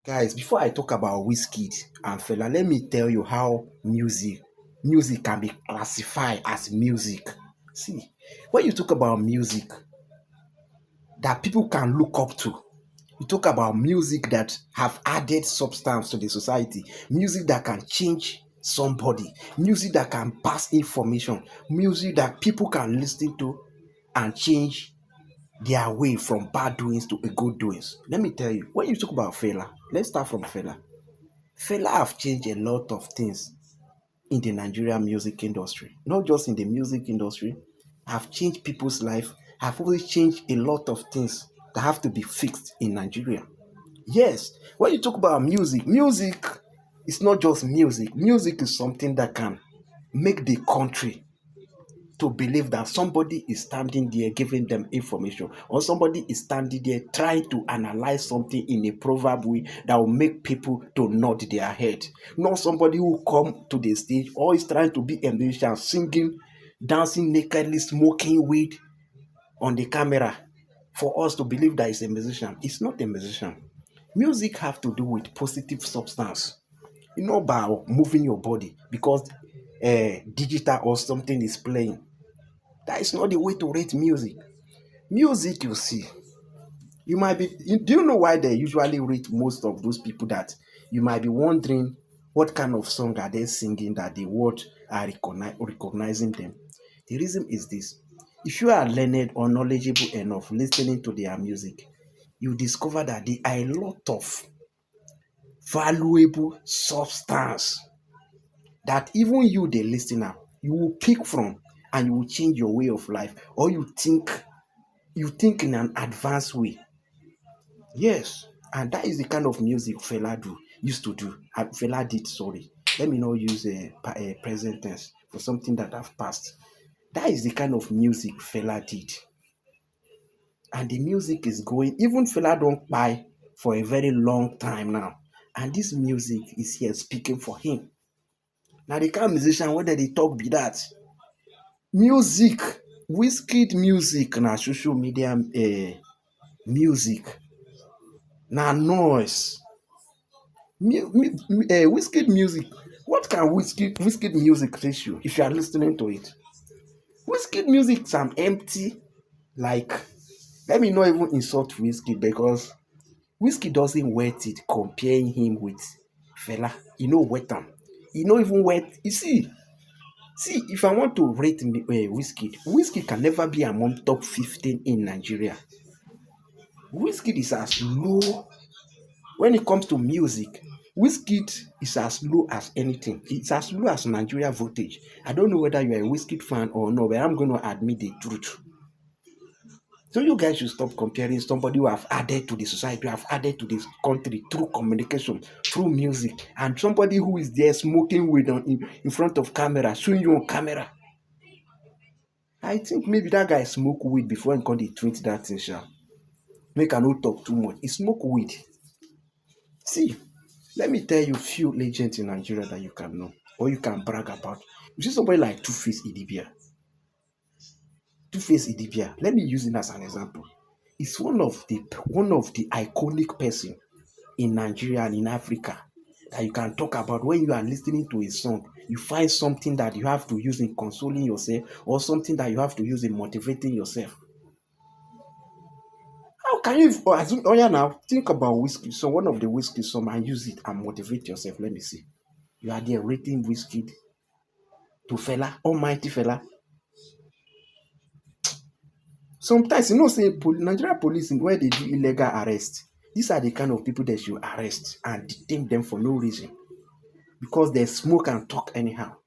Guys, before I talk about Wizkid and fela, let me tell you how music can be classified as music. See, when you talk about music that people can look up to, you talk about music that have added substance to the society, music that can change somebody, music that can pass information, music that people can listen to and change their way from bad doings to a good doings. Let me tell you, when you talk about fela, let's start from fela. Fela have changed a lot of things in the Nigerian music industry. Not just in the music industry, have changed people's life, have always changed a lot of things that have to be fixed in Nigeria. Yes, when you talk about music is not just music. Music is something that can make the country to believe that somebody is standing there giving them information, or somebody is standing there trying to analyze something in a proverb way that will make people to nod their head. Not somebody who come to the stage or is trying to be a musician, singing, dancing nakedly, smoking weed on the camera for us to believe that he's a musician. It's not a musician. Music have to do with positive substance, not by moving your body because digital or something is playing. That is not the way to rate music. Music, you see, you might be. Do you know why they usually rate most of those people that you might be wondering what kind of song are they singing that the world are recognizing them? The reason is this: if you are learned or knowledgeable enough listening to their music, you discover that there are a lot of valuable substance that even you, the listener, you will pick from and you will change your way of life, or you think in an advanced way. Yes, and that is the kind of music fela do used to do. Fela did, sorry. Let me not use a present tense for something that have passed. That is the kind of music fela did, and the music is going. Even fela don't buy for a very long time now, and this music is here speaking for him. Now the kind of musician whether they talk be that music, Wizkid music na social media music na noise. Wizkid music, what can Wizkid music teach you if you are listening to it? Wizkid music is an empty, like, let me not even insult Wizkid because Wizkid doesn't wet it comparing him with fela. You know wet am. You know even wet. You see, if I want to rate Wizkid can never be among top 15 in Nigeria. Wizkid is as low when it comes to music. Wizkid is as low as anything. It's as low as Nigeria voltage. I don't know whether you're a Wizkid fan or no, but I'm going to admit the truth. So you guys should stop comparing somebody who have added to the society, who have added to this country through communication, through music, and somebody who is there smoking weed in front of camera, showing you on camera. I think maybe that guy smoke weed before he come dey tweet that thing sha. Make I no talk too much. He smoke weed. See, let me tell you few legends in Nigeria that you can know or you can brag about. You see somebody like Two-Face Idibia. Two-Face Idibia. Let me use him as an example. He's one of the iconic person in Nigeria and in Africa that you can talk about when you are listening to a song. You find something that you have to use in consoling yourself or something that you have to use in motivating yourself. How can you assume, oh yeah, now think about whiskey. So one of the whiskey song and use it and motivate yourself. Let me see. You are there rating whiskey to fella, almighty fella. Sometimes you know say Nigeria police where they do illegal arrest. These are the kind of people that you arrest and detain them for no reason because they smoke and talk anyhow.